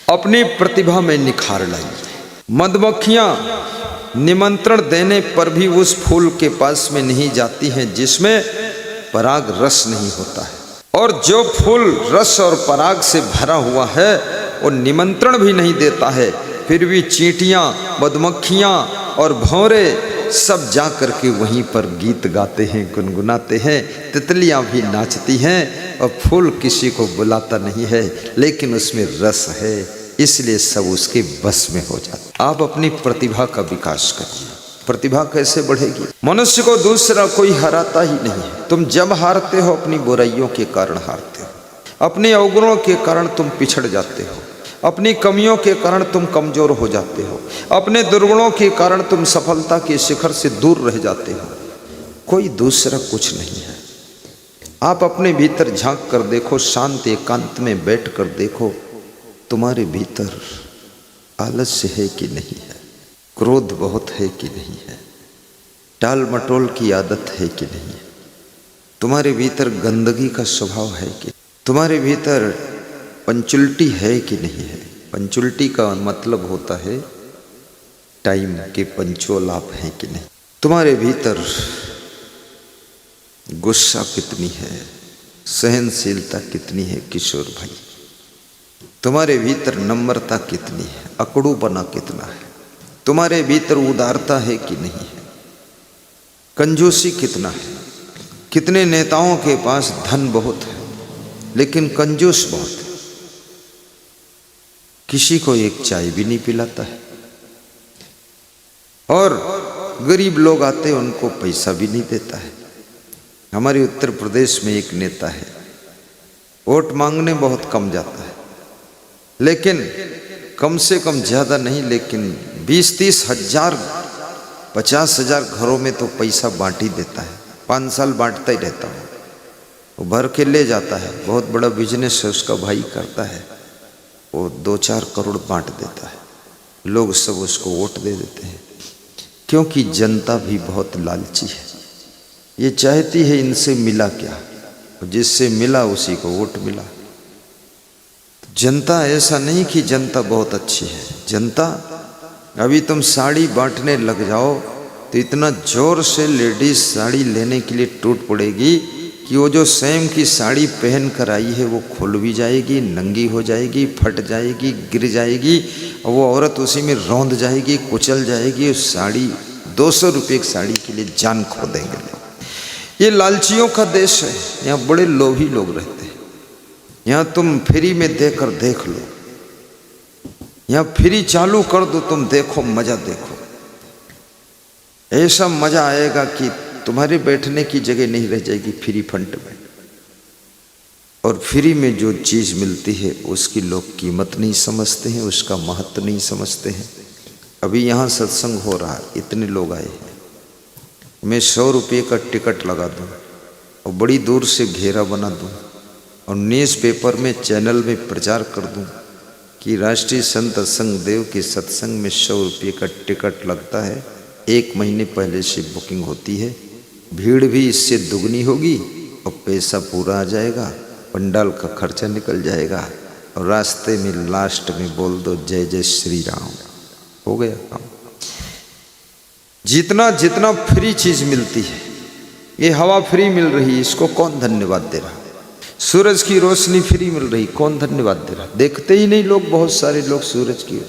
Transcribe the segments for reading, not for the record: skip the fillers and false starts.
अपनी प्रतिभा में निखार लाइए। मधुमक्खियां निमंत्रण देने पर भी उस फूल के पास में नहीं जाती हैं जिसमें पराग रस नहीं होता है, और जो फूल रस और पराग से भरा हुआ है वो निमंत्रण भी नहीं देता है, फिर भी चींटियां, मधुमक्खियां और भौरे सब जा कर के वहीं पर गीत गाते हैं, गुनगुनाते हैं। तितलियां भी नाचती हैं और फूल किसी को बुलाता नहीं है, लेकिन उसमें रस है, इसलिए सब उसके बस में हो जाता। आप अपनी प्रतिभा का विकास करिए। प्रतिभा कैसे बढ़ेगी? मनुष्य को दूसरा कोई हराता ही नहीं है। तुम जब हारते हो अपनी बुराइयों के कारण हारते हो, अपने अवगुणों के कारण तुम पिछड़ जाते हो, अपनी कमियों के कारण तुम कमजोर हो जाते हो, अपने दुर्गुणों के कारण तुम सफलता के शिखर से दूर रह जाते हो। कोई दूसरा कुछ नहीं है। आप अपने भीतर झांक कर देखो, शांत एकांत में बैठ कर देखो, तुम्हारे भीतर आलस्य है कि नहीं है, क्रोध बहुत है कि नहीं है, टाल मटोल की आदत है कि नहीं है, तुम्हारे भीतर गंदगी का स्वभाव है कि, तुम्हारे भीतर पंचुल्टी है कि नहीं है। पंचुल्टी का मतलब होता है टाइम के पंचुअल आप हैं कि नहीं। तुम्हारे भीतर गुस्सा कितनी है, सहनशीलता कितनी है किशोर भाई। तुम्हारे भीतर नम्रता कितनी है, अकड़ूपना कितना है। तुम्हारे भीतर उदारता है कि नहीं है, कंजूसी कितना है। कितने नेताओं के पास धन बहुत है लेकिन कंजूस बहुत है, किसी को एक चाय भी नहीं पिलाता है, और गरीब लोग आते उनको पैसा भी नहीं देता है। हमारे उत्तर प्रदेश में एक नेता है, वोट मांगने बहुत कम जाता है, लेकिन कम से कम ज़्यादा नहीं, लेकिन 20-30 हजार 50 हजार घरों में तो पैसा बांट ही देता है। 5 साल बांटता ही रहता है, वो भर के ले जाता है। बहुत बड़ा बिजनेस है उसका भाई करता है, वो 2-4 करोड़ बांट देता है। लोग सब उसको वोट दे देते हैं, क्योंकि जनता भी बहुत लालची है। ये चाहती है इनसे मिला क्या, जिससे मिला उसी को वोट मिला। जनता ऐसा नहीं कि जनता बहुत अच्छी है। जनता, अभी तुम साड़ी बांटने लग जाओ तो इतना जोर से लेडीज साड़ी लेने के लिए टूट पड़ेगी कि वो जो स्वयं की साड़ी पहन कर आई है वो खुल भी जाएगी, नंगी हो जाएगी, फट जाएगी, गिर जाएगी, और वो औरत उसी में रौंद जाएगी, कुचल जाएगी। उस साड़ी 200 रुपये की साड़ी के लिए जान खो देंगे लोग। ये लालचियों का देश है, यहाँ बड़े लोभी लोग रहते हैं। यहाँ तुम फ्री में देकर देख लो, यहाँ फ्री चालू कर दो, तुम देखो, मजा देखो। ऐसा मजा आएगा कि तुम्हारे बैठने की जगह नहीं रह जाएगी फ्री फंड में। और फ्री में जो चीज़ मिलती है उसकी लोग कीमत नहीं समझते हैं, उसका महत्व नहीं समझते हैं। अभी यहाँ सत्संग हो रहा है, इतने लोग आए हैं, मैं 100 रुपये का टिकट लगा दूँ और बड़ी दूर से घेरा बना दूँ और न्यूज़ पेपर में, चैनल में प्रचार कर दूँ कि राष्ट्रीय संत संग देव के सत्संग में 100 रुपये का टिकट लगता है, 1 महीने पहले से बुकिंग होती है, भीड़ भी इससे दुगनी होगी और पैसा पूरा आ जाएगा, पंडाल का खर्चा निकल जाएगा, और रास्ते में लास्ट में बोल दो जय जय श्री राम, हो गया काम। जितना जितना फ्री चीज़ मिलती है, ये हवा फ्री मिल रही है, इसको कौन धन्यवाद दे रहा? सूरज की रोशनी फ्री मिल रही, कौन धन्यवाद दे रहा? देखते ही नहीं लोग, बहुत सारे लोग सूरज की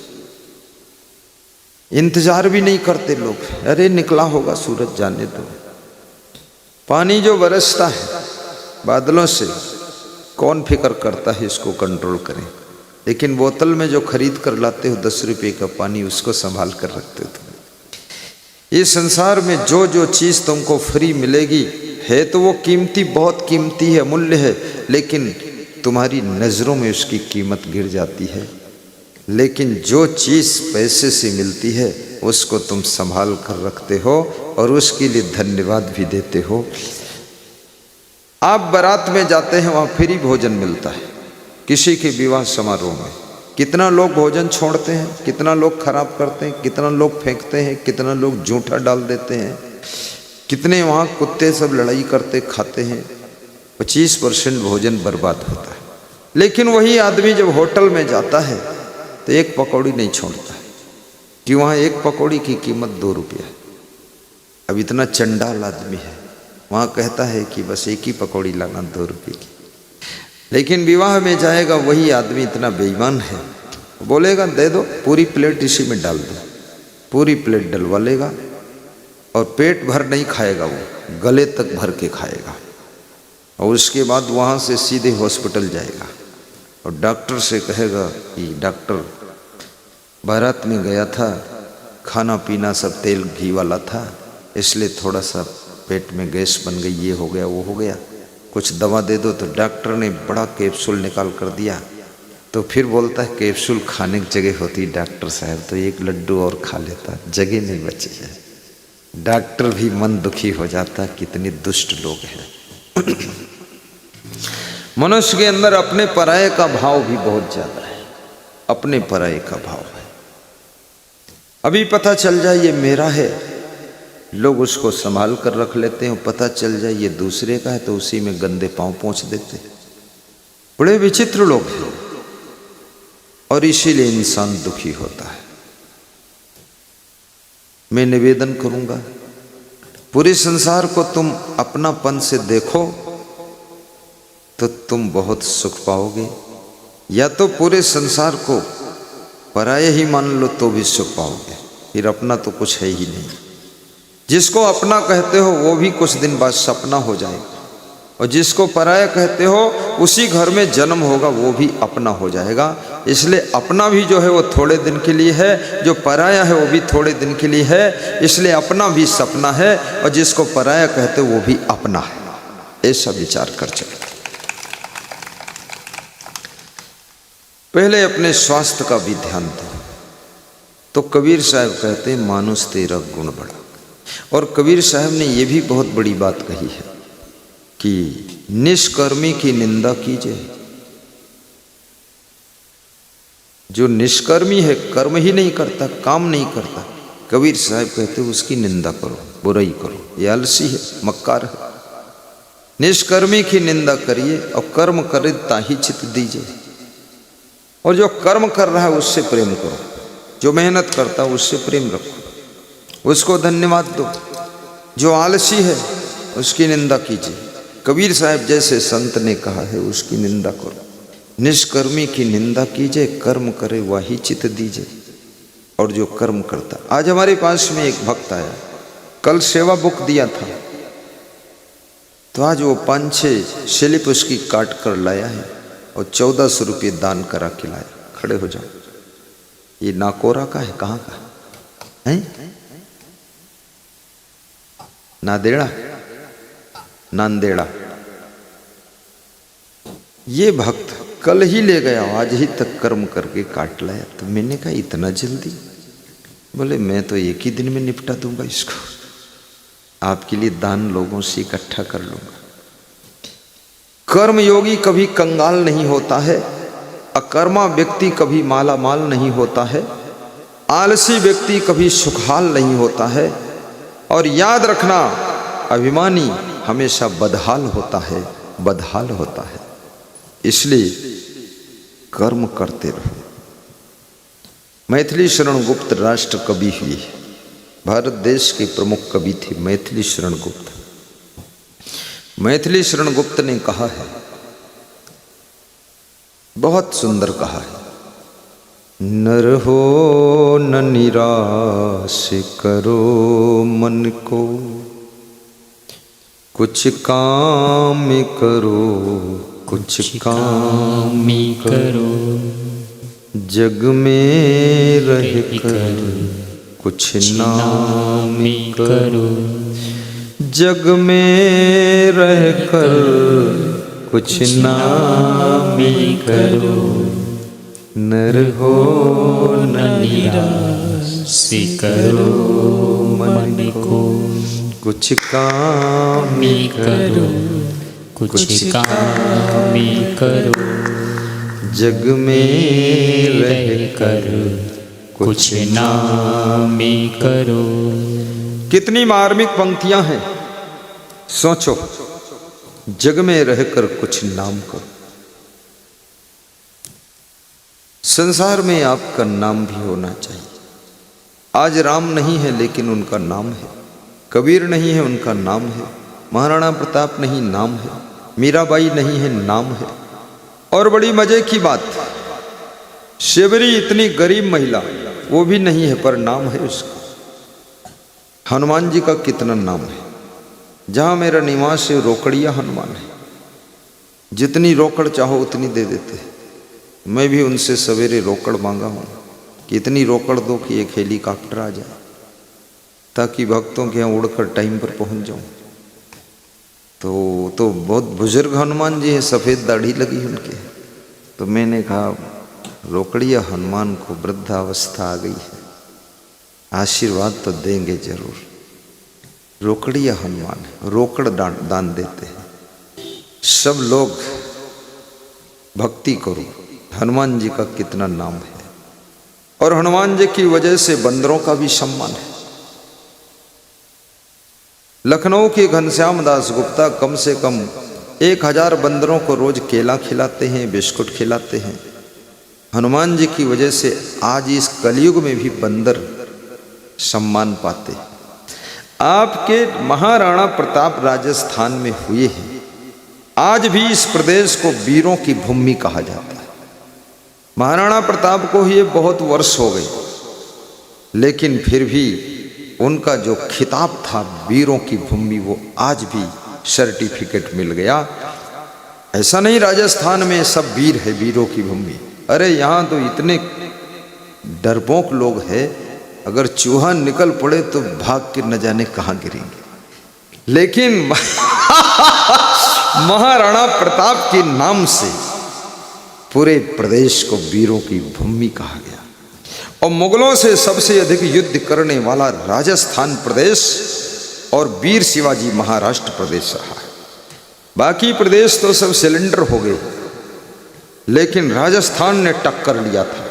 इंतजार भी नहीं करते लोग, अरे निकला होगा सूरज, जाने दो। पानी जो बरसता है बादलों से, कौन फिक्र करता है इसको कंट्रोल करें, लेकिन बोतल में जो खरीद कर लाते हो 10 रुपये का पानी, उसको संभाल कर रखते हो तुम। इस संसार में जो जो चीज़ तुमको फ्री मिलेगी है तो वो कीमती, बहुत कीमती है, मूल्य है, लेकिन तुम्हारी नज़रों में उसकी कीमत गिर जाती है। लेकिन जो चीज़ पैसे से मिलती है उसको तुम संभाल कर रखते हो और उसके लिए धन्यवाद भी देते हो। आप बारात में जाते हैं, वहाँ फ्री भोजन मिलता है। किसी के विवाह समारोह में कितना लोग भोजन छोड़ते हैं, कितना लोग खराब करते हैं, कितना लोग फेंकते हैं, कितना लोग जूठा डाल देते हैं, कितने वहाँ कुत्ते सब लड़ाई करते खाते हैं। 25% भोजन बर्बाद होता है। लेकिन वही आदमी जब होटल में जाता है तो एक पकौड़ी नहीं छोड़ता कि वहाँ एक पकौड़ी की कीमत 2 रुपया है। अब इतना चंडाल आदमी है, वहाँ कहता है कि बस एक ही पकौड़ी लाना 2 रुपये की। लेकिन विवाह में जाएगा वही आदमी इतना बेईमान है, बोलेगा दे दो, पूरी प्लेट इसी में डाल दो, पूरी प्लेट डलवा लेगा और पेट भर नहीं खाएगा, वो गले तक भर के खाएगा। और उसके बाद वहाँ से सीधे हॉस्पिटल जाएगा और डॉक्टर से कहेगा कि डॉक्टर बारात में गया था, खाना पीना सब तेल घी वाला था, इसलिए थोड़ा सा पेट में गैस बन गई, ये हो गया वो हो गया, कुछ दवा दे दो। तो डॉक्टर ने बड़ा कैप्सूल निकाल कर दिया। तो फिर बोलता है कैप्सूल खाने की जगह होती डॉक्टर साहब तो एक लड्डू और खा लेता, जगह नहीं बची है। डॉक्टर भी मन दुखी हो जाता, कितने दुष्ट लोग हैं। मनुष्य के अंदर अपने पराये का भाव भी बहुत ज्यादा है, अपने पराये का भाव है। अभी पता चल जाए ये मेरा है, लोग उसको संभाल कर रख लेते हैं। पता चल जाए ये दूसरे का है तो उसी में गंदे पांव पोंछ देते हैं। बड़े विचित्र लोग हैं और इसीलिए इंसान दुखी होता है। मैं निवेदन करूंगा, पूरे संसार को तुम अपनापन से देखो तो तुम बहुत सुख पाओगे, या तो पूरे संसार को पराये ही मान लो तो भी सुख पाओगे, फिर अपना तो कुछ है ही नहीं। जिसको अपना कहते हो वो भी कुछ दिन बाद सपना हो जाएगा, और जिसको पराया कहते हो उसी घर में जन्म होगा वो भी अपना हो जाएगा। इसलिए अपना भी जो है वो थोड़े दिन के लिए है, जो पराया है वो भी थोड़े दिन के लिए है। इसलिए अपना भी सपना है और जिसको पराया कहते हो वो भी अपना है। ऐसा विचार कर चलो। पहले अपने स्वास्थ्य का भी ध्यान दो। तो कबीर साहब कहते हैं मानुष तेरा गुण बड़ा। और कबीर साहब ने ये भी बहुत बड़ी बात कही है कि निष्कर्मी की निंदा कीजिए। जो निष्कर्मी है, कर्म ही नहीं करता, काम नहीं करता, कबीर साहब कहते उसकी निंदा करो, बुराई करो, ये आलसी है, मक्कार है। निष्कर्मी की निंदा करिए और कर्म करे ताही चित दीजिए। और जो कर्म कर रहा है उससे प्रेम करो, जो मेहनत करता है उससे प्रेम रखो, उसको धन्यवाद दो। जो आलसी है उसकी निंदा कीजिए। कबीर साहब जैसे संत ने कहा है उसकी निंदा करो। निष्कर्मी की निंदा कीजिए, कर्म करे वही चित दीजिए। और जो कर्म करता, आज हमारे पास में एक भक्त आया, कल सेवा बुक दिया था, तो आज वो 5-6 स्लिप उसकी काट कर लाया है और 1400 रुपये दान करा के लाया। खड़े हो जाओ। ये नाकोरा का है, कहाँ का है? नादेड़ा, नांदेड़ा। ये भक्त कल ही ले गया, आज ही तक कर्म करके काट लाया। तो मैंने कहा इतना जल्दी? बोले मैं तो एक ही दिन में निपटा दूंगा इसको, आपके लिए दान लोगों से इकट्ठा कर लूंगा। कर्म योगी कभी कंगाल नहीं होता है, अकर्मा व्यक्ति कभी माला माल नहीं होता है, आलसी व्यक्ति कभी सुखहाल नहीं होता है। और याद रखना, अभिमानी हमेशा बदहाल होता है, बदहाल होता है। इसलिए कर्म करते रहो। मैथिली शरण गुप्त राष्ट्र कवि हुए, भारत देश के प्रमुख कवि थे मैथिली शरण गुप्त। मैथिली शरण गुप्त ने कहा है, बहुत सुंदर कहा है, नर हो न निराश करो मन को, कुछ काम करो कुछ काम करो, जग में रह कर कुछ नाम करो, जग में रह कर कुछ नाम करो, नर हो न निराश करो मन को, कुछ काम करो कुछ काम करो, जग में रह कर कुछ नाम करो। कितनी मार्मिक पंक्तियां हैं, सोचो। जग में रहकर कुछ नाम करो। संसार में आपका नाम भी होना चाहिए। आज राम नहीं है लेकिन उनका नाम है, कबीर नहीं है उनका नाम है, महाराणा प्रताप नहीं नाम है, मीराबाई नहीं है नाम है। और बड़ी मजे की बात, शिवरी इतनी गरीब महिला वो भी नहीं है पर नाम है उसका। हनुमान जी का कितना नाम है। जहाँ मेरा निवास है रोकड़िया हनुमान है, जितनी रोकड़ चाहो उतनी दे देते हैं। मैं भी उनसे सवेरे रोकड़ मांगा हूँ कि इतनी रोकड़ दो कि एक हेलीकॉप्टर आ जाए ताकि भक्तों के यहाँ उड़कर टाइम पर पहुँच जाऊँ। तो बहुत बुजुर्ग हनुमान जी हैं, सफ़ेद दाढ़ी लगी उनके। तो मैंने कहा रोकड़िया हनुमान को वृद्धावस्था आ गई है, आशीर्वाद तो देंगे जरूर। रोकड़िया हनुमान रोकड़ दान देते हैं। सब लोग भक्ति करो। हनुमान जी का कितना नाम है और हनुमान जी की वजह से बंदरों का भी सम्मान है। लखनऊ के घनश्याम दास गुप्ता कम से कम 1000 बंदरों को रोज केला खिलाते हैं, बिस्कुट खिलाते हैं। हनुमान जी की वजह से आज इस कलयुग में भी बंदर सम्मान पाते हैं। आपके महाराणा प्रताप राजस्थान में हुए हैं। आज भी इस प्रदेश को वीरों की भूमि कहा जाता है। महाराणा प्रताप को ये बहुत वर्ष हो गए, लेकिन फिर भी उनका जो खिताब था वीरों की भूमि वो आज भी सर्टिफिकेट मिल गया। ऐसा नहीं राजस्थान में सब वीर है, वीरों की भूमि। अरे यहाँ तो इतने डरपोक लोग हैं, अगर चूहा निकल पड़े तो भाग के न जाने कहाँ गिरेंगे। लेकिन महाराणा प्रताप के नाम से पूरे प्रदेश को वीरों की भूमि कहा गया। और मुगलों से सबसे अधिक युद्ध करने वाला राजस्थान प्रदेश और वीर शिवाजी महाराष्ट्र प्रदेश रहा है। बाकी प्रदेश तो सब सिलेंडर हो गए, लेकिन राजस्थान ने टक्कर लिया था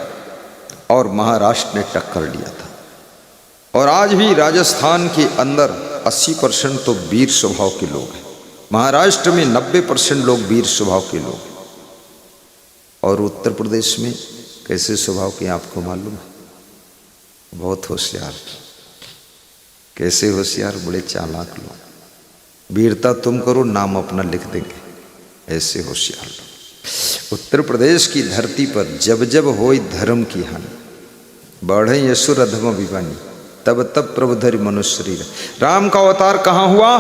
और महाराष्ट्र ने टक्कर लिया था। और आज भी राजस्थान के अंदर 80% तो वीर स्वभाव के लोग हैं। महाराष्ट्र में 90% लोग वीर स्वभाव के लोग हैं। और उत्तर प्रदेश में कैसे स्वभाव के आपको मालूम है? बहुत होशियार। कैसे होशियार? बड़े चालाक लोग। वीरता तुम करो, नाम अपना लिख देंगे, ऐसे होशियार लोग। उत्तर प्रदेश की धरती पर जब जब होई धर्म की हानि, बढ़े यसुर अधम अभिमानी, तब तब प्रभु धरि मनुष्य शरीर। राम का अवतार कहाँ हुआ?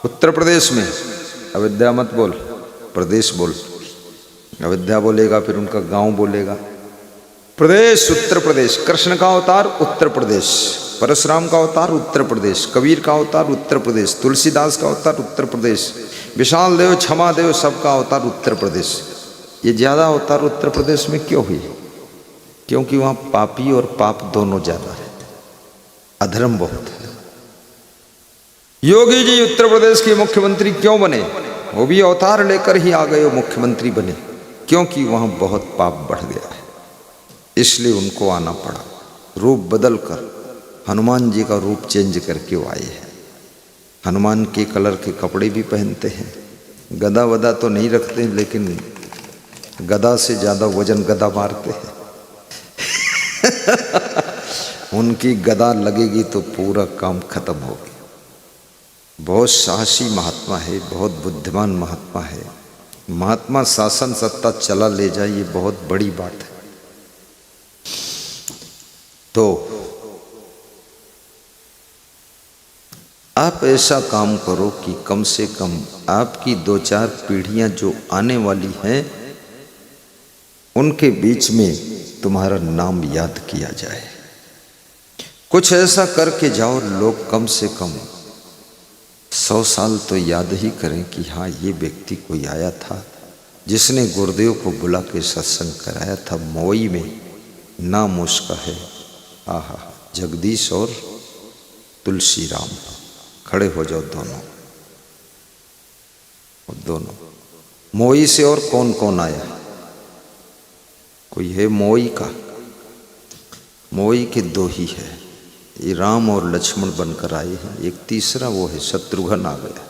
उत्तर प्रदेश में। अयोध्या मत बोल, प्रदेश बोल। अयोध्या बोलेगा फिर उनका गांव बोलेगा। प्रदेश उत्तर प्रदेश। कृष्ण का अवतार उत्तर प्रदेश, परशुराम का अवतार उत्तर प्रदेश, कबीर का अवतार उत्तर प्रदेश, तुलसीदास का अवतार उत्तर प्रदेश, विशाल देव, क्षमा देव, सबका अवतार उत्तर प्रदेश। ये ज्यादा अवतार उत्तर प्रदेश में क्यों हुई? क्योंकि वहां पापी और पाप दोनों ज्यादा है, अधर्म बहुत है। योगी जी उत्तर प्रदेश के मुख्यमंत्री क्यों बने? वो भी अवतार लेकर ही आ गए, वो मुख्यमंत्री बने, क्योंकि वहां बहुत पाप बढ़ गया है, इसलिए उनको आना पड़ा। रूप बदल कर हनुमान जी का रूप चेंज करके वो आए हैं। हनुमान के कलर के कपड़े भी पहनते हैं, गदा वदा तो नहीं रखते, लेकिन गदा से ज़्यादा वजन गदा मारते हैं। उनकी गदा लगेगी तो पूरा काम खत्म हो गया। बहुत साहसी महात्मा है, बहुत बुद्धिमान महात्मा है। महात्मा शासन सत्ता चला ले जाए, ये बहुत बड़ी बात है। तो आप ऐसा काम करो कि कम से कम आपकी 2-4 पीढ़ियां जो आने वाली हैं उनके बीच में तुम्हारा नाम याद किया जाए। कुछ ऐसा करके जाओ, लोग कम से कम 100 साल तो याद ही करें कि हाँ, ये व्यक्ति कोई आया था जिसने गुरुदेव को बुला के सत्संग कराया था। मवई में नाम उसका है, आहा, जगदीश और तुलसी राम। खड़े हो जाओ दोनों। मवई से और कौन कौन आया? कोई है मवई का? मवई के 2 ही है, ये राम और लक्ष्मण बनकर आए हैं। एक तीसरा वो है शत्रुघ्न आ गया।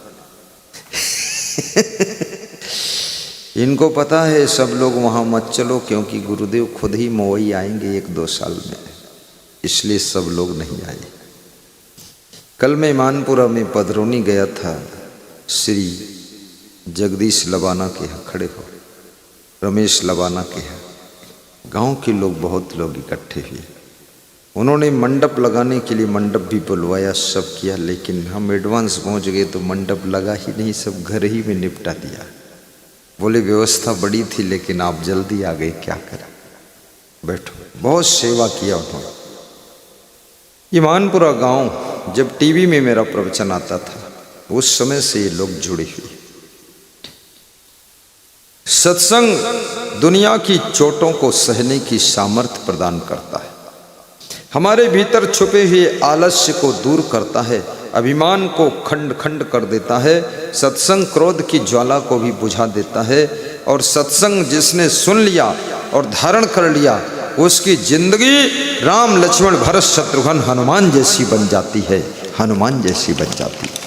इनको पता है सब लोग वहाँ मत चलो, क्योंकि गुरुदेव खुद ही मोई आएंगे 1-2 साल में, इसलिए सब लोग नहीं आए। कल मैं मानपुरा में पदरोनी गया था, श्री जगदीश लबाना के यहाँ खड़े हो, रमेश लबाना के यहाँ गांव के लोग, बहुत लोग इकट्ठे हुए। उन्होंने मंडप लगाने के लिए मंडप भी बुलवाया, सब किया, लेकिन हम एडवांस पहुंच गए तो मंडप लगा ही नहीं, सब घर ही में निपटा दिया। बोले व्यवस्था बड़ी थी लेकिन आप जल्दी आ गए, क्या करें, बैठो। बहुत सेवा किया उन्होंने। ये मानपुरा गांव जब टीवी में मेरा प्रवचन आता था उस समय से ये लोग जुड़े हुए। सत्संग दुनिया की चोटों को सहने की सामर्थ्य प्रदान करता है, हमारे भीतर छुपे हुए आलस्य को दूर करता है, अभिमान को खंड खंड कर देता है। सत्संग क्रोध की ज्वाला को भी बुझा देता है, और सत्संग जिसने सुन लिया और धारण कर लिया उसकी जिंदगी राम लक्ष्मण भरत शत्रुघ्न हनुमान जैसी बन जाती है, हनुमान जैसी बन जाती है।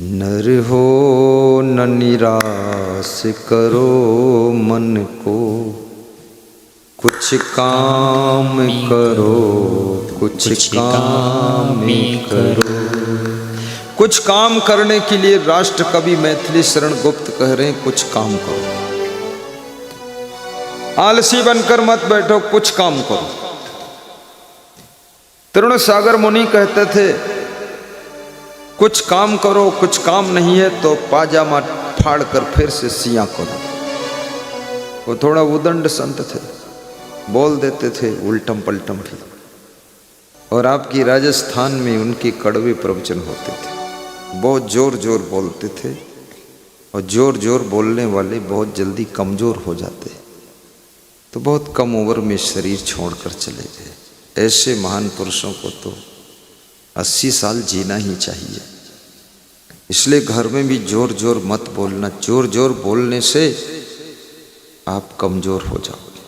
नर हो न निराश करो मन को, कुछ काम करो, कुछ काम करो। कुछ काम करने के लिए राष्ट्र कवि मैथिली शरण गुप्त कह रहे हैं, कुछ काम करो, आलसी बनकर मत बैठो, कुछ काम करो। तरुण सागर मुनि कहते थे कुछ काम करो, कुछ काम नहीं है तो पाजामा फाड़ कर फिर से सिया करो। वो थोड़ा उदंड संत थे, बोल देते थे उल्टम पलटम भी, और आपकी राजस्थान में उनके कड़वे प्रवचन होते थे, बहुत जोर जोर बोलते थे, और जोर जोर बोलने वाले बहुत जल्दी कमज़ोर हो जाते, तो बहुत कम उम्र में शरीर छोड़कर चले गए। ऐसे महान पुरुषों को तो 80 साल जीना ही चाहिए। इसलिए घर में भी जोर जोर मत बोलना, जोर जोर बोलने से आप कमज़ोर हो जाओगे,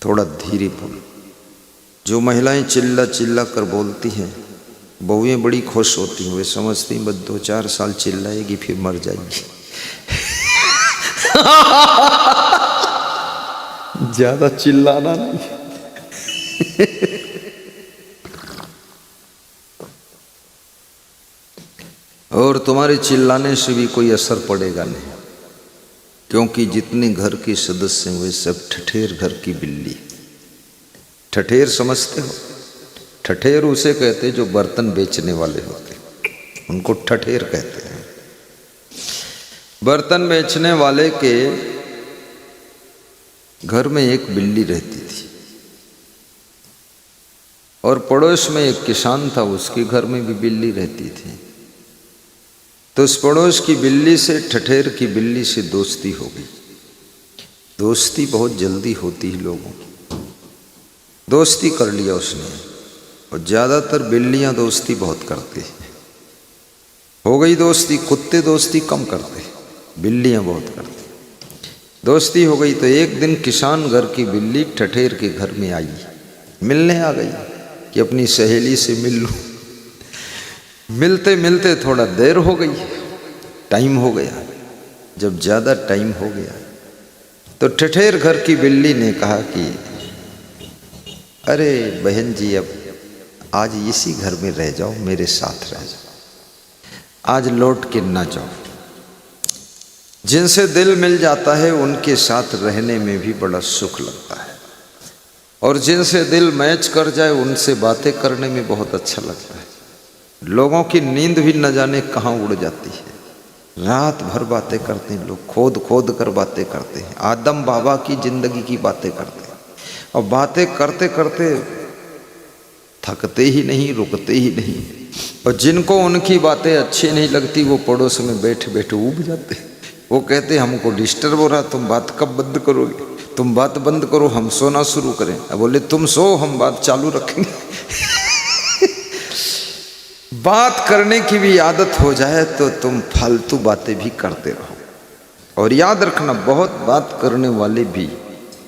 थोड़ा धीरे बोलो। जो महिलाएं चिल्ला चिल्ला कर बोलती हैं, बहुएं बड़ी खुश होती हैं, वे समझती हैं बस 2-4 साल चिल्लाएगी फिर मर जाएगी। ज़्यादा चिल्लाना नहीं। और तुम्हारे चिल्लाने से भी कोई असर पड़ेगा नहीं, क्योंकि जितने घर के सदस्य हैं वे सब ठठेर घर की बिल्ली। ठठेर समझते हो? ठठेर उसे कहते जो बर्तन बेचने वाले होते, उनको ठठेर कहते हैं। बर्तन बेचने वाले के घर में एक बिल्ली रहती थी, और पड़ोस में एक किसान था, उसके घर में भी बिल्ली रहती थी। तो उस पड़ोस की बिल्ली से, ठठेर की बिल्ली से दोस्ती हो गई। दोस्ती बहुत जल्दी होती है लोगों की, दोस्ती कर लिया उसने, और ज़्यादातर बिल्लियां दोस्ती बहुत करती हैं। हो गई दोस्ती, कुत्ते दोस्ती कम करते, बिल्लियां बहुत करती। दोस्ती हो गई तो एक दिन किसान घर की बिल्ली ठठेर के घर में आई, मिलने आ गई कि अपनी सहेली से मिल लूं। मिलते मिलते थोड़ा देर हो गई, टाइम हो गया। जब ज़्यादा टाइम हो गया तो ठठेर घर की बिल्ली ने कहा कि अरे बहन जी, अब आज इसी घर में रह जाओ, मेरे साथ रह जाओ, आज लौट के ना जाओ। जिनसे दिल मिल जाता है उनके साथ रहने में भी बड़ा सुख लगता है, और जिनसे दिल मैच कर जाए उनसे बातें करने में बहुत अच्छा लगता है। लोगों की नींद भी न जाने कहाँ उड़ जाती है, रात भर बातें करते हैं लोग, खोद खोद कर बातें करते हैं, आदम बाबा की जिंदगी की बातें करते हैं, और बातें करते करते थकते ही नहीं, रुकते ही नहीं। और जिनको उनकी बातें अच्छी नहीं लगती वो पड़ोस में बैठे बैठे ऊब जाते हैं। वो कहते हमको डिस्टर्ब हो रहा, तुम बात कब बंद करोगे, तुम बात बंद करो, हम सोना शुरू करें। अब बोले तुम सो, हम बात चालू रखेंगे। बात करने की भी आदत हो जाए तो तुम फालतू बातें भी करते रहो। और याद रखना, बहुत बात करने वाले भी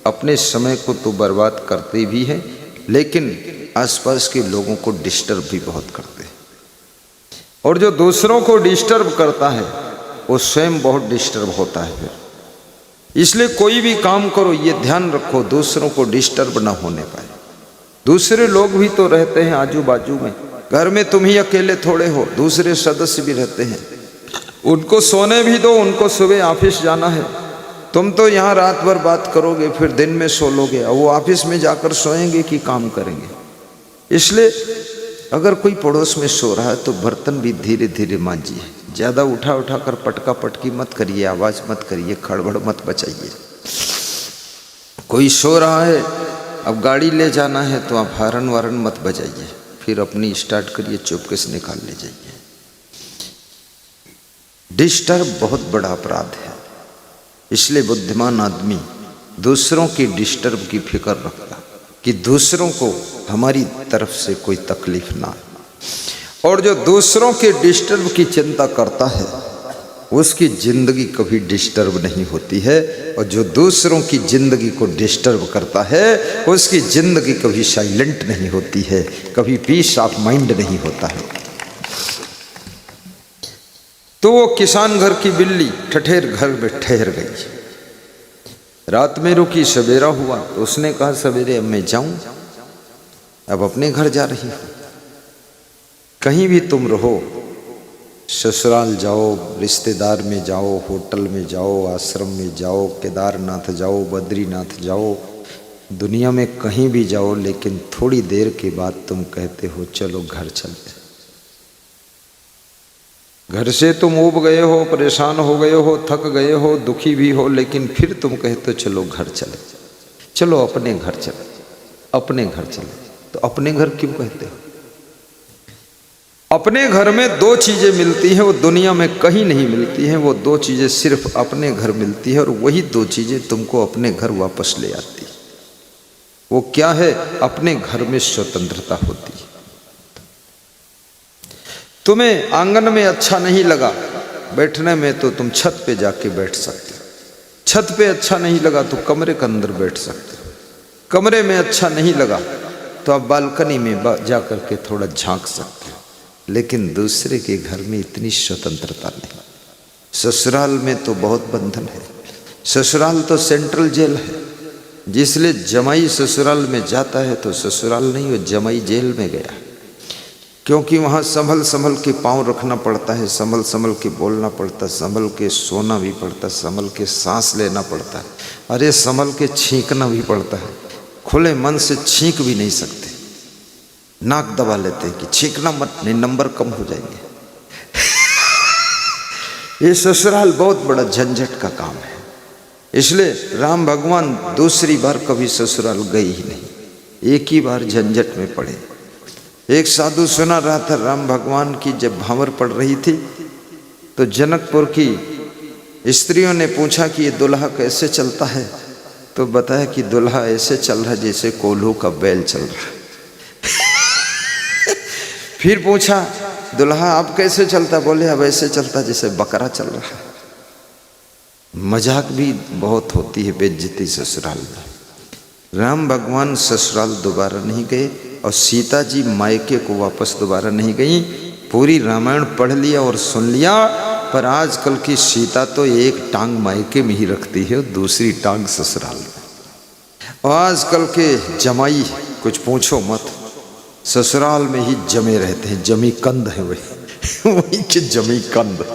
अपने समय को तो बर्बाद करते भी हैं, लेकिन आसपास के लोगों को डिस्टर्ब भी बहुत करते हैं। और जो दूसरों को डिस्टर्ब करता है वो स्वयं बहुत डिस्टर्ब होता है फिर। इसलिए कोई भी काम करो ये ध्यान रखो दूसरों को डिस्टर्ब ना होने पाए। दूसरे लोग भी तो रहते हैं आजू बाजू में, घर में तुम ही अकेले थोड़े हो, दूसरे सदस्य भी रहते हैं, उनको सोने भी दो, उनको सुबह ऑफिस जाना है। तुम तो यहाँ रात भर बात करोगे फिर दिन में सो लोगे, और वो ऑफिस में जाकर सोएंगे कि काम करेंगे। इसलिए अगर कोई पड़ोस में सो रहा है तो बर्तन भी धीरे धीरे मांजिए, ज़्यादा उठा उठा कर पटका पटकी मत करिए, आवाज़ मत करिए, खड़बड़ मत बचाइए। कोई सो रहा है, अब गाड़ी ले जाना है तो आप हारन वारन मत बजाइए, फिर अपनी स्टार्ट करिए, चुपके से निकाल ले जाइए। डिस्टर्ब बहुत बड़ा अपराध है। इसलिए बुद्धिमान आदमी दूसरों की डिस्टर्ब की फिक्र रखता कि दूसरों को हमारी तरफ से कोई तकलीफ ना हो। और जो दूसरों के डिस्टर्ब की चिंता करता है उसकी जिंदगी कभी डिस्टर्ब नहीं होती है, और जो दूसरों की जिंदगी को डिस्टर्ब करता है उसकी जिंदगी कभी साइलेंट नहीं होती है, कभी पीस ऑफ माइंड नहीं होता है। तो वो किसान घर की बिल्ली ठठेर घर में ठहर गई। रात में रुकी, सवेरा हुआ तो उसने कहा सवेरे अब मैं जाऊं, अब अपने घर जा रही हूं। कहीं भी तुम रहो, ससुराल जाओ, रिश्तेदार में जाओ, होटल में जाओ, आश्रम में जाओ, केदारनाथ जाओ, बद्रीनाथ जाओ, दुनिया में कहीं भी जाओ, लेकिन थोड़ी देर के बाद तुम कहते हो चलो घर चलते। घर से तुम ऊब गए हो, परेशान हो गए हो, थक गए हो, दुखी भी हो, लेकिन फिर तुम कहते हो चलो घर चले, चलो अपने घर चले, अपने घर चले। तो अपने घर क्यों कहते हो? अपने घर में दो चीजें मिलती हैं, वो दुनिया में कहीं नहीं मिलती हैं। वो दो चीजें सिर्फ अपने घर मिलती है, और वही दो चीजें तुमको अपने घर वापस ले आती है। वो क्या है? अपने घर में स्वतंत्रता होती है। तुम्हें आंगन में अच्छा नहीं लगा बैठने में तो तुम छत पे जाके बैठ सकते हो, छत पे अच्छा नहीं लगा तो कमरे के अंदर बैठ सकते हो, कमरे में अच्छा नहीं लगा तो आप बालकनी में जा कर के थोड़ा झांक सकते हो। लेकिन दूसरे के घर में इतनी स्वतंत्रता नहीं। ससुराल में तो बहुत बंधन है। ससुराल तो सेंट्रल जेल है, जिसलिए जमाई ससुराल में जाता है तो ससुराल नहीं, वो जमाई जेल में गया, क्योंकि वहाँ संभल संभल के पाँव रखना पड़ता है, संभल संभल के बोलना पड़ता है, संभल के सोना भी पड़ता है, संभल के सांस लेना पड़ता है, अरे संभल के छींकना भी पड़ता है। खुले मन से छींक भी नहीं सकते, नाक दबा लेते हैं कि छींकना मत, नहीं नंबर कम हो जाएंगे। ये ससुराल बहुत बड़ा झंझट का काम है। इसलिए राम भगवान दूसरी बार कभी ससुराल गए ही नहीं, एक ही बार झंझट में पड़े। एक साधु सुना रहा था राम भगवान की जब भांवर पड़ रही थी तो जनकपुर की स्त्रियों ने पूछा कि ये दुल्हा कैसे चलता है, तो बताया कि दुल्हा ऐसे चल रहा है जैसे कोल्हू का बैल चल रहा है। फिर पूछा दुल्हा आप कैसे चलता, बोले अब ऐसे चलता जैसे बकरा चल रहा है। मजाक भी बहुत होती है बेइज्जती ससुराल में। राम भगवान ससुराल दोबारा नहीं गए और सीता जी मायके को वापस दोबारा नहीं गई। पूरी रामायण पढ़ लिया और सुन लिया, पर आजकल की सीता तो एक टांग मायके में ही रखती है और दूसरी टांग ससुराल में। और आजकल के जमाई कुछ पूछो मत, ससुराल में ही जमे रहते हैं, जमी कंद है वही के जमी कंद।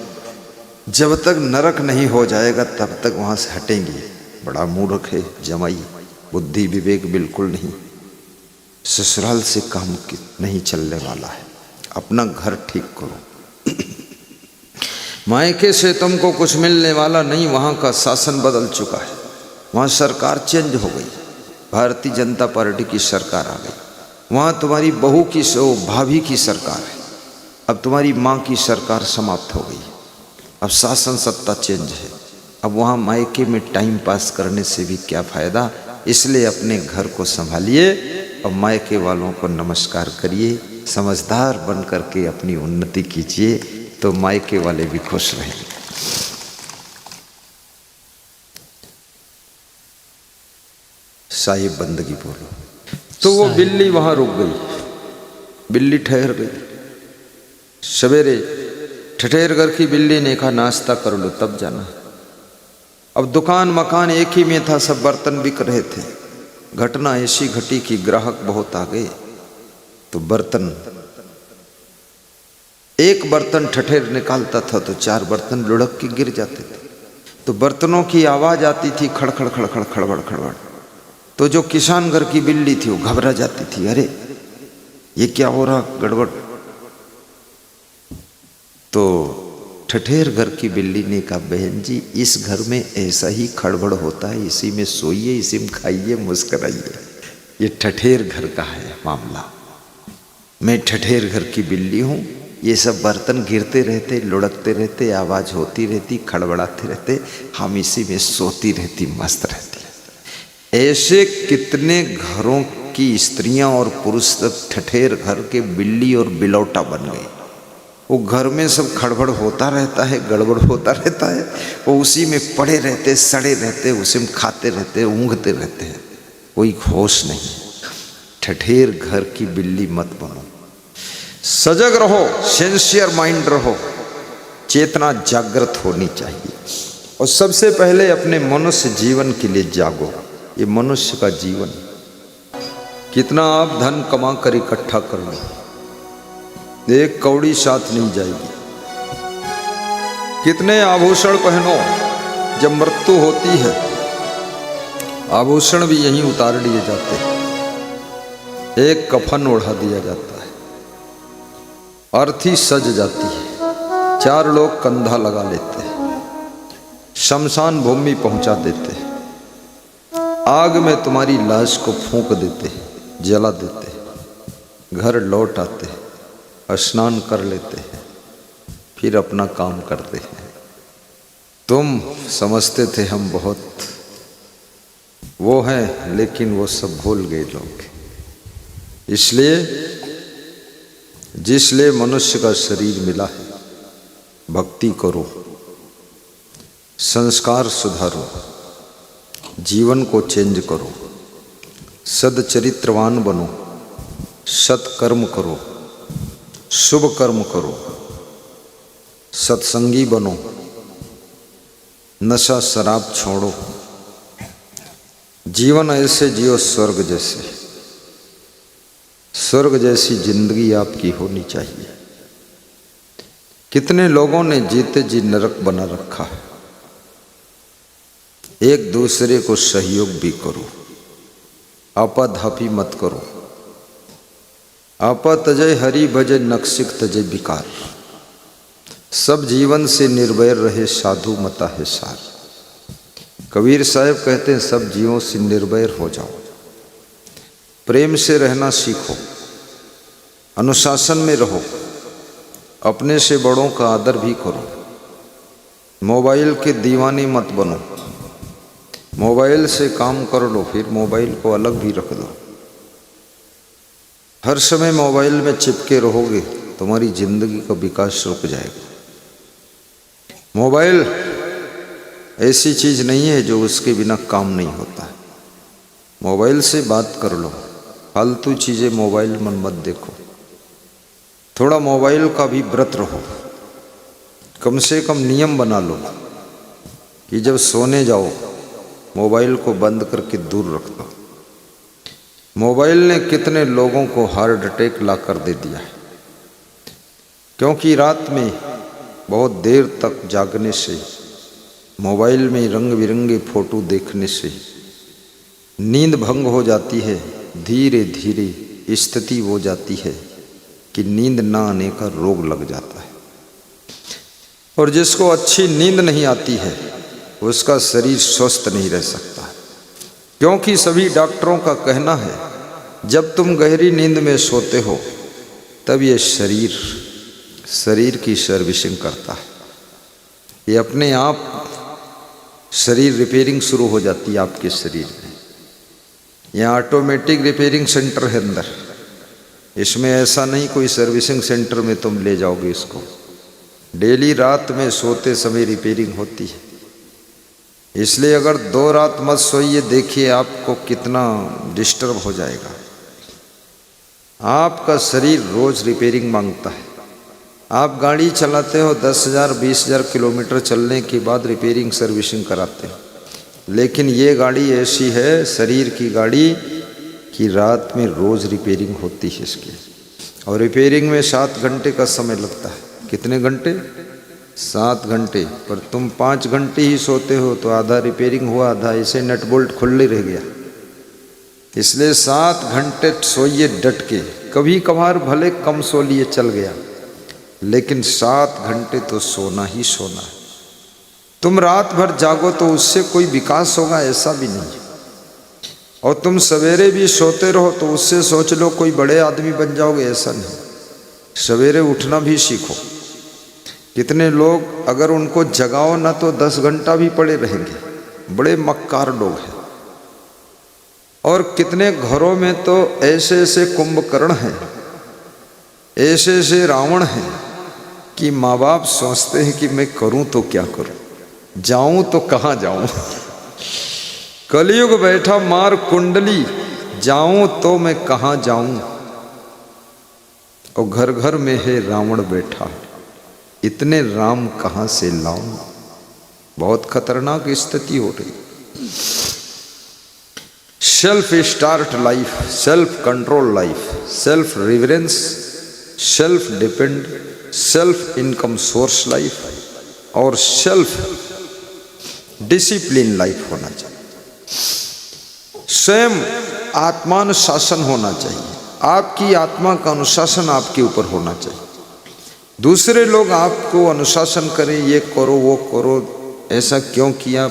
जब तक नरक नहीं हो जाएगा तब तक वहाँ से हटेंगी। बड़ा मूर्ख है जमाई, बुद्धि विवेक बिल्कुल नहीं। ससुराल से काम नहीं चलने वाला है, अपना घर ठीक करो। मायके से तुमको कुछ मिलने वाला नहीं, वहाँ का शासन बदल चुका है, वहाँ सरकार चेंज हो गई, भारतीय जनता पार्टी की सरकार आ गई। वहाँ तुम्हारी बहू की भाभी की सरकार है, अब तुम्हारी माँ की सरकार समाप्त हो गई, अब शासन सत्ता चेंज है। अब वहाँ मायके में टाइम पास करने से भी क्या फ़ायदा। इसलिए अपने घर को संभालिए और मायके वालों को नमस्कार करिए, समझदार बन करके अपनी उन्नति कीजिए, तो मायके वाले भी खुश रहेंगे। साहिब बंदगी बोलो। तो वो बिल्ली वहाँ रुक गई, बिल्ली ठहर गई। सवेरे ठठेर घर की बिल्ली ने कहा नाश्ता कर लो तब जाना। अब दुकान मकान एक ही में था, सब बर्तन बिक रहे थे। घटना ऐसी घटी कि ग्राहक बहुत आ गए, तो बर्तन, एक बर्तन ठठेर निकालता था तो 4 बर्तन लुढ़क के गिर जाते थे। तो बर्तनों की आवाज आती थी खड़खड़ खड़खड़ खड़बड़ खड़बड़। तो जो किसान घर की बिल्ली थी वो घबरा जाती थी, अरे ये क्या हो रहा, गड़बड़। तो ठठेर घर की बिल्ली ने कहा बहन जी इस घर में ऐसा ही खड़बड़ होता है, इसी में सोइए, इसी में खाइए, मुस्कराइए। ये ठठेर घर का है मामला। मैं ठठेर घर की बिल्ली हूँ, ये सब बर्तन गिरते रहते, लुढ़कते रहते, आवाज़ होती रहती, खड़बड़ाते रहते, हम इसी में सोती रहती, मस्त रहती। ऐसे कितने घरों की स्त्रियां और पुरुष तक ठठेर घर के बिल्ली और बिलौटा बन गए। वो घर में सब खड़बड़ होता रहता है, गड़बड़ होता रहता है, वो उसी में पड़े रहते, सड़े रहते, उसी में खाते रहते, ऊँघते रहते हैं, कोई होश नहीं। ठठेर घर की बिल्ली मत बनो, सजग रहो, सेंसियर माइंड रहो, चेतना जागृत होनी चाहिए। और सबसे पहले अपने मनुष्य जीवन के लिए जागो। ये मनुष्य का जीवन, कितना आप धन कमा कर इकट्ठा कर लो, एक कौड़ी साथ नहीं जाएगी। कितने आभूषण पहनो, जब मृत्यु होती है आभूषण भी यहीं उतार लिए जाते हैं, एक कफन ओढ़ा दिया जाता है, अर्थी सज जाती है, 4 लोग कंधा लगा लेते हैं, शमशान भूमि पहुंचा देते हैं, आग में तुम्हारी लाश को फूंक देते हैं, जला देते हैं, घर लौट आते हैं, स्नान कर लेते हैं, फिर अपना काम करते हैं। तुम समझते थे हम बहुत वो हैं, लेकिन वो सब भूल गए लोग। इसलिए जिसलिए मनुष्य का शरीर मिला है, भक्ति करो, संस्कार सुधारो, जीवन को चेंज करो, सदचरित्रवान बनो, सत्कर्म करो, शुभ कर्म करो, सत्संगी बनो, नशा शराब छोड़ो, जीवन ऐसे जियो स्वर्ग जैसे। स्वर्ग जैसी जिंदगी आपकी होनी चाहिए। कितने लोगों ने जीते जी नरक बना रखा है। एक दूसरे को सहयोग भी करो, आपाधापी मत करो। आपा तजय हरि भजय नक्सिक तजय विकार। सब जीवन से निर्भय रहे, साधु मता है सार। कबीर साहब कहते हैं सब जीवों से निर्भय हो जाओ, प्रेम से रहना सीखो, अनुशासन में रहो, अपने से बड़ों का आदर भी करो। मोबाइल के दीवाने मत बनो, मोबाइल से काम कर लो, फिर मोबाइल को अलग भी रख दो। हर समय मोबाइल में चिपके रहोगे, तुम्हारी जिंदगी का विकास रुक जाएगा। मोबाइल ऐसी चीज़ नहीं है जो उसके बिना काम नहीं होता है। मोबाइल से बात कर लो, फालतू चीज़ें मोबाइल में मत देखो। थोड़ा मोबाइल का भी व्रत रहो, कम से कम नियम बना लो कि जब सोने जाओ मोबाइल को बंद करके दूर रख दो। मोबाइल ने कितने लोगों को हार्ट अटैक ला कर दे दिया है, क्योंकि रात में बहुत देर तक जागने से, मोबाइल में रंग बिरंगे फोटो देखने से नींद भंग हो जाती है। धीरे धीरे स्थिति हो जाती है कि नींद ना आने का रोग लग जाता है। और जिसको अच्छी नींद नहीं आती है उसका शरीर स्वस्थ नहीं रह सकता, क्योंकि सभी डॉक्टरों का कहना है जब तुम गहरी नींद में सोते हो तब ये शरीर की सर्विसिंग करता है। ये अपने आप शरीर रिपेयरिंग शुरू हो जाती है आपके शरीर में। यहाँ ऑटोमेटिक रिपेयरिंग सेंटर है अंदर, इसमें ऐसा नहीं कोई सर्विसिंग सेंटर में तुम ले जाओगे इसको। डेली रात में सोते समय रिपेयरिंग होती है। इसलिए अगर 2 रात मत सोइए, देखिए आपको कितना डिस्टर्ब हो जाएगा। आपका शरीर रोज रिपेयरिंग मांगता है। आप गाड़ी चलाते हो 10,000 20,000 किलोमीटर चलने के बाद रिपेयरिंग सर्विसिंग कराते हो, लेकिन ये गाड़ी ऐसी है, शरीर की गाड़ी, कि रात में रोज़ रिपेयरिंग होती है इसकी। और रिपेयरिंग में 7 घंटे का समय लगता है। कितने घंटे? 7 घंटे। पर तुम 5 घंटे ही सोते हो, तो आधा रिपेयरिंग हुआ, आधा ऐसे नट बोल्ट खुले रह गया। इसलिए 7 घंटे सोइए डट के। कभी कभार भले कम सो लिए चल गया, लेकिन 7 घंटे तो सोना ही सोना है। तुम रात भर जागो तो उससे कोई विकास होगा ऐसा भी नहीं, और तुम सवेरे भी सोते रहो तो उससे सोच लो कोई बड़े आदमी बन जाओगे ऐसा नहीं। सवेरे उठना भी सीखो। कितने लोग अगर उनको जगाओ ना तो 10 घंटा भी पड़े रहेंगे, बड़े मक्कार लोग हैं। और कितने घरों में तो ऐसे ऐसे कुंभकर्ण हैं, ऐसे ऐसे रावण हैं कि माँ बाप सोचते हैं कि मैं करूं तो क्या करूं, जाऊं तो कहाँ जाऊं। कलयुग बैठा मार कुंडली, जाऊं तो मैं कहाँ जाऊं। और घर घर में है रावण बैठा, इतने राम कहाँ से लाऊं। बहुत खतरनाक स्थिति हो रही। Self start life, self control life, self reverence, self depend, self income source life और सेल्फ डिसिप्लिन लाइफ होना चाहिए। स्वयं आत्मानुशासन होना चाहिए। आपकी आत्मा का अनुशासन आपके ऊपर होना चाहिए। दूसरे लोग आपको अनुशासन करें, ये करो वो करो, ऐसा क्यों किया,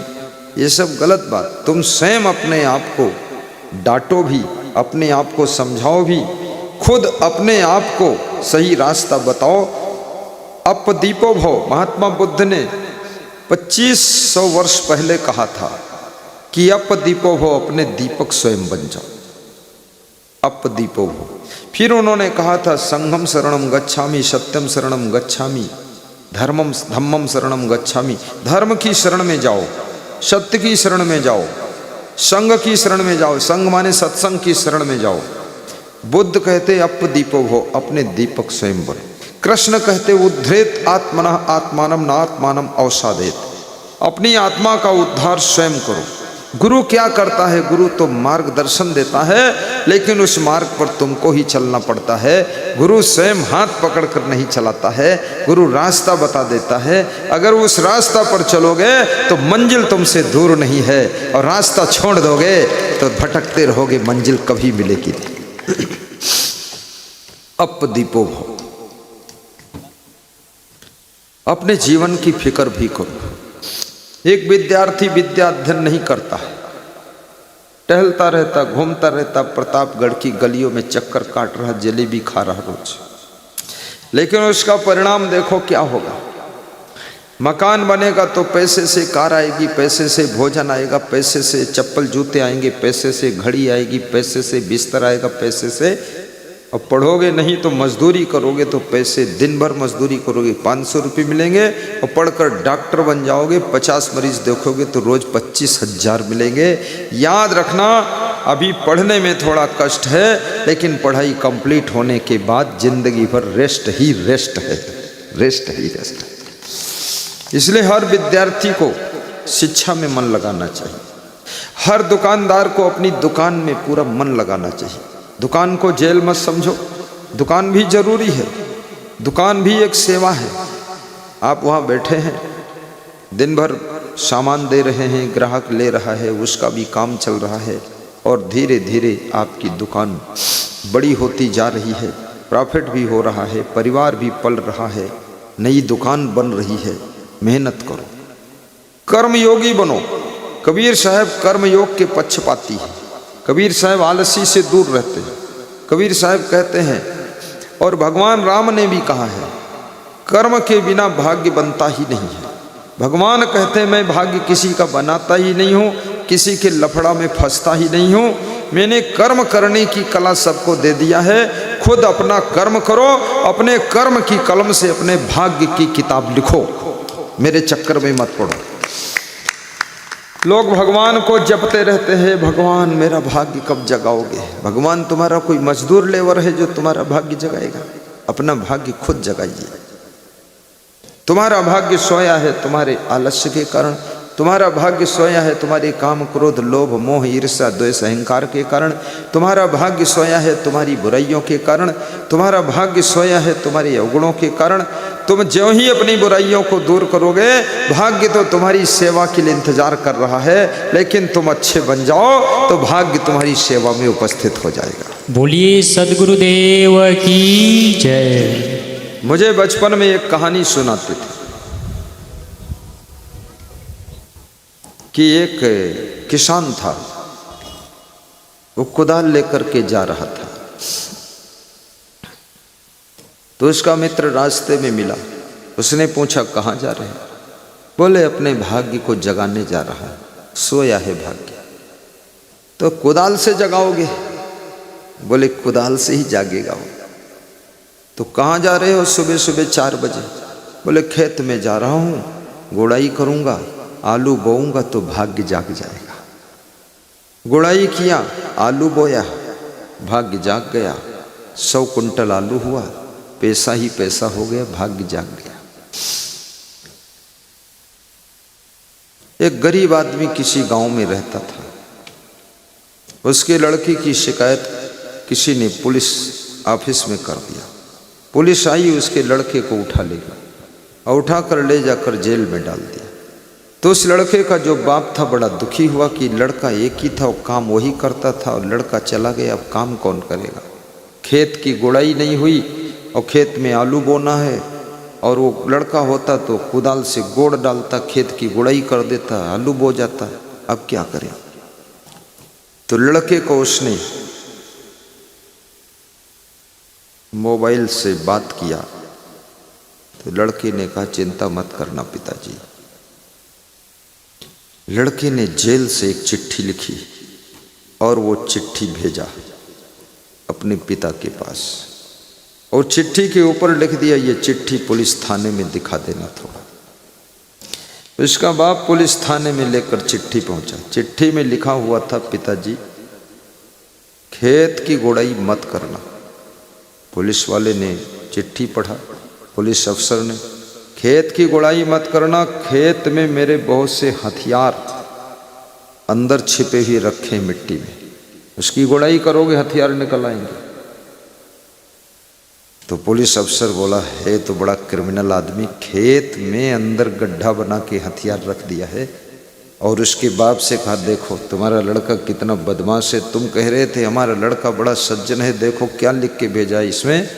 ये सब गलत बात। तुम स्वयं अपने आप को डांटो भी, अपने आप को समझाओ भी, खुद अपने आप को सही रास्ता बताओ। अपदीपो भव, महात्मा बुद्ध ने 2500 वर्ष पहले कहा था कि अपदीपो भव, अपने दीपक स्वयं बन जाओ। अपदीपो भव। फिर उन्होंने कहा था संघम शरणम गच्छामि, सत्यम शरणम गच्छामि, धर्मम धम्मम शरणम गच्छामि। धर्म की शरण में जाओ, सत्य की शरण में जाओ, संघ की शरण में जाओ। संघ माने सत्संग की शरण में जाओ। बुद्ध कहते अपदीपो भव, अपने दीपक स्वयं बनो। कृष्ण कहते उद्धरेत आत्मनः आत्मानम न आत्मानम अवसादेत, अपनी आत्मा का उद्धार स्वयं करो। गुरु क्या करता है? गुरु तो मार्गदर्शन देता है, लेकिन उस मार्ग पर तुमको ही चलना पड़ता है। गुरु स्वयं हाथ पकड़कर नहीं चलाता है, गुरु रास्ता बता देता है। अगर उस रास्ता पर चलोगे तो मंजिल तुमसे दूर नहीं है, और रास्ता छोड़ दोगे तो भटकते रहोगे, मंजिल कभी मिलेगी नहीं। अपदीपो भव। अपने जीवन की फिक्र भी करो। एक विद्यार्थी विद्या अध्ययन नहीं करता है, टहलता रहता, घूमता रहता, प्रतापगढ़ की गलियों में चक्कर काट रहा, जलेबी खा रहा रोज, लेकिन उसका परिणाम देखो क्या होगा। मकान बनेगा तो पैसे से कार आएगी, पैसे से भोजन आएगा, पैसे से चप्पल जूते आएंगे, पैसे से घड़ी आएगी, पैसे से बिस्तर आएगा, पैसे से। और पढ़ोगे नहीं तो मजदूरी करोगे तो पैसे, दिन भर मजदूरी करोगे 500 रुपये मिलेंगे, और पढ़कर डॉक्टर बन जाओगे, 50 मरीज देखोगे तो रोज 25,000 मिलेंगे। याद रखना, अभी पढ़ने में थोड़ा कष्ट है, लेकिन पढ़ाई कंप्लीट होने के बाद जिंदगी भर रेस्ट ही रेस्ट है, रेस्ट ही रेस्ट है। इसलिए हर विद्यार्थी को शिक्षा में मन लगाना चाहिए। हर दुकानदार को अपनी दुकान में पूरा मन लगाना चाहिए। दुकान को जेल मत समझो, दुकान भी जरूरी है, दुकान भी एक सेवा है। आप वहाँ बैठे हैं, दिन भर सामान दे रहे हैं, ग्राहक ले रहा है, उसका भी काम चल रहा है, और धीरे धीरे आपकी दुकान बड़ी होती जा रही है, प्रॉफिट भी हो रहा है, परिवार भी पल रहा है, नई दुकान बन रही है। मेहनत करो, कर्मयोगी बनो। कबीर साहब कर्मयोग के पक्षपाती हैं। कबीर साहब आलसी से दूर रहते हैं। कबीर साहब कहते हैं, और भगवान राम ने भी कहा है, कर्म के बिना भाग्य बनता ही नहीं है। भगवान कहते हैं, मैं भाग्य किसी का बनाता ही नहीं हूँ, किसी के लफड़ा में फंसता ही नहीं हूँ। मैंने कर्म करने की कला सबको दे दिया है। खुद अपना कर्म करो, अपने कर्म की कलम से अपने भाग्य की किताब लिखो, मेरे चक्कर में मत पड़ो। लोग भगवान को जपते रहते हैं, भगवान मेरा भाग्य कब जगाओगे। भगवान तुम्हारा कोई मजदूर लेवर है जो तुम्हारा भाग्य जगाएगा? अपना भाग्य खुद जगाइए। तुम्हारा भाग्य सोया है तुम्हारे आलस्य के कारण, तुम्हारा भाग्य सोया है तुम्हारे काम क्रोध लोभ मोह ईर्ष्या द्वेष अहंकार के कारण, तुम्हारा भाग्य सोया है तुम्हारी बुराइयों के कारण, तुम्हारा भाग्य सोया है तुम्हारे अवगुणों के कारण। तुम ज्यों ही अपनी बुराइयों को दूर करोगे, भाग्य तो तुम्हारी सेवा के लिए इंतजार कर रहा है, लेकिन तुम अच्छे बन जाओ तो भाग्य तुम्हारी सेवा में उपस्थित हो जाएगा। बोलिए सद्गुरुदेव की जय। मुझे बचपन में एक कहानी सुनाते थे कि एक किसान था, वो कुदाल लेकर के जा रहा था, तो उसका मित्र रास्ते में मिला। उसने पूछा कहाँ जा रहे हैं? बोले अपने भाग्य को जगाने जा रहा है, सोया है भाग्य। तो कुदाल से जगाओगे? बोले कुदाल से ही जागेगा वो। तो कहाँ जा रहे हो? सुबह सुबह 4 बजे। बोले खेत में जा रहा हूँ, गुड़ाई करूँगा, आलू बोऊंगा तो भाग्य जाग जाएगा। गुड़ाई किया, आलू बोया, भाग्य जाग गया। 100 कुंटल आलू हुआ, पैसा ही पैसा हो गया, भाग्य जाग गया। एक गरीब आदमी किसी गांव में रहता था। उसके लड़की की शिकायत किसी ने पुलिस ऑफिस में कर दिया। पुलिस आई, उसके लड़के को उठा ले गई और उठा कर ले जाकर जेल में डाल दिया। तो उस लड़के का जो बाप था बड़ा दुखी हुआ कि लड़का एक ही था, वो काम वही करता था और लड़का चला गया, अब काम कौन करेगा? खेत की गुड़ाई नहीं हुई और खेत में आलू बोना है, और वो लड़का होता तो कुदाल से गोड़ डालता, खेत की गुड़ाई कर देता, आलू बो जाता, अब क्या करें? तो लड़के को उसने मोबाइल से बात किया। तो लड़के ने कहा चिंता मत करना पिताजी। लड़के ने जेल से एक चिट्ठी लिखी और वो चिट्ठी भेजा अपने पिता के पास, और चिट्ठी के ऊपर लिख दिया ये चिट्ठी पुलिस थाने में दिखा देना थोड़ा। इसका बाप पुलिस थाने में लेकर चिट्ठी पहुंचा। चिट्ठी में लिखा हुआ था पिताजी खेत की गुड़ाई मत करना। पुलिस वाले ने चिट्ठी पढ़ा, पुलिस अफसर ने, खेत की गुड़ाई मत करना, खेत में मेरे बहुत से हथियार अंदर छिपे हुए रखे मिट्टी में, उसकी गुड़ाई करोगे हथियार निकल आएंगे। तो पुलिस अफसर बोला है तो बड़ा क्रिमिनल आदमी, खेत में अंदर गड्ढा बना के हथियार रख दिया है। और उसके बाप से कहा देखो तुम्हारा लड़का कितना बदमाश है, तुम कह रहे थे हमारा लड़का बड़ा सज्जन है, देखो क्या लिख के भेजा इसमें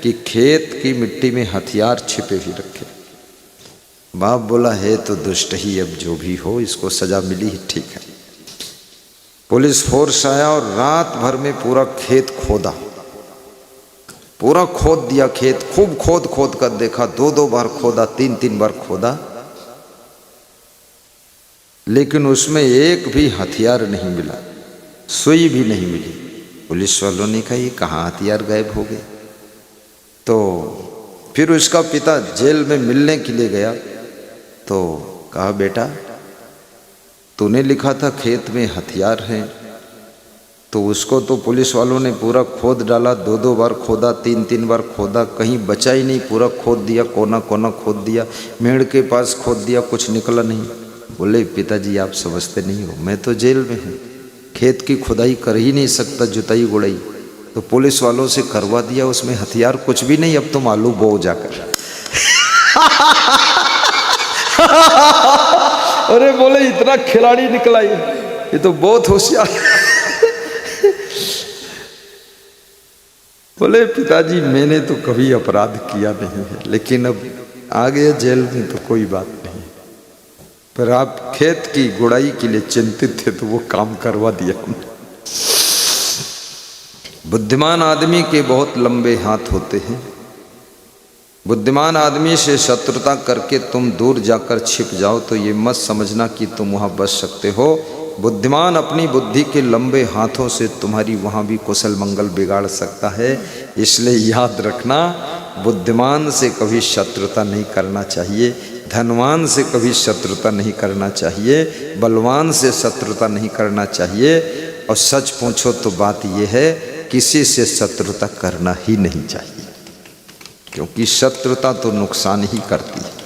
कि खेत की मिट्टी में हथियार छिपे हुए रखे। बाप बोला है तो दुष्ट ही, अब जो भी हो इसको सजा मिली ही ठीक है। पुलिस फोर्स आया और रात भर में पूरा खेत खोदा, पूरा खोद दिया खेत, खूब खोद खोद कर देखा, 2-2 बार खोदा, 3-3 बार खोदा, लेकिन उसमें एक भी हथियार नहीं मिला, सुई भी नहीं मिली। पुलिस वालों ने कहा ये कहाँ हथियार गायब हो गए? तो फिर उसका पिता जेल में मिलने के लिए गया। तो कहा बेटा तूने लिखा था खेत में हथियार हैं, तो उसको तो पुलिस वालों ने पूरा खोद डाला, 2-2 बार खोदा, 3-3 बार खोदा, कहीं बचा ही नहीं, पूरा खोद दिया, कोना कोना खोद दिया, मेड़ के पास खोद दिया, कुछ निकला नहीं। बोले पिताजी आप समझते नहीं हो, मैं तो जेल में हूँ, खेत की खुदाई कर ही नहीं सकता, जुताई गुड़ाई, तो पुलिस वालों से करवा दिया, उसमें हथियार कुछ भी नहीं, अब तुम आलू बो जाकर। अरे बोले इतना खिलाड़ी निकला ये तो बहुत होशियार। बोले पिताजी मैंने तो कभी अपराध किया नहीं है, लेकिन अब आ गए जेल में तो कोई बात नहीं, पर आप खेत की गुड़ाई के लिए चिंतित थे तो वो काम करवा दिया हमने। बुद्धिमान आदमी के बहुत लंबे हाथ होते हैं। बुद्धिमान आदमी से शत्रुता करके तुम दूर जाकर छिप जाओ तो ये मत समझना कि तुम वहाँ बच सकते हो। बुद्धिमान अपनी बुद्धि के लंबे हाथों से तुम्हारी वहाँ भी कुशल मंगल बिगाड़ सकता है। इसलिए याद रखना, बुद्धिमान से कभी शत्रुता नहीं करना चाहिए, धनवान से कभी शत्रुता नहीं करना चाहिए, बलवान से शत्रुता नहीं करना चाहिए। और सच पूछो तो बात यह है किसी से शत्रुता करना ही नहीं चाहिए, क्योंकि शत्रुता तो नुकसान ही करती है।